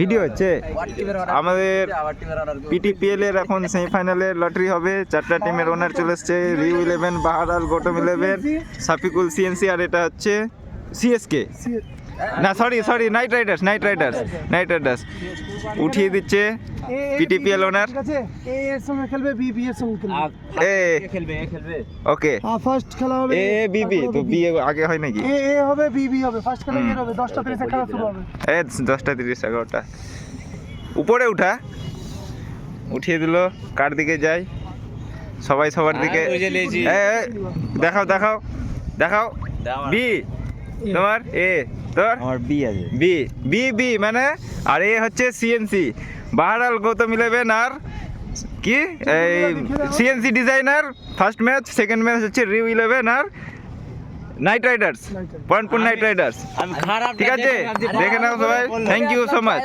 Video হচ্ছে আমাদের পিটিপিএল এর এখন সেমিফাইনালের লটারি হবে। 4টা টিমের ওনার চলে এসছে। রিউ 11, বাহারাল, গৌতম 11, সাফিকুল সিএনসি, আর এটা হচ্ছে সিএসকে না সরি নাইট রাইডার্স উঠিয়ে দিচ্ছে পিটিপিএল ওনার। এ এর সঙ্গে খেলবে, বি বি এর সঙ্গে খেলবে। ওকে ফার্স্ট খেলা হবে এ বিবি, তো বি আগে হয় নাকি? এ হবে, বি বি হবে। ফার্স্ট খেলা এর হবে, 10:30 এ খেলা শুরু হবে। 10:30 11টা উপরে উঠিয়ে দিল। কার দিকে যাই? সবাই সবার দিকে। দেখাও বি তোমার, এ তোর, আমার বি আছে। বি মানে, আর এ হচ্ছে সিএনসি, বাহারাল, গৌতম 11 আর কি এই CNC designer. First match, second match হচ্ছে রিউ 11 আর নাইট রাইডার্স, পয়েন্টপুর নাইট রাইডার্স। ঠিক আছে, দেখে নাও সবাই। Thank you so much.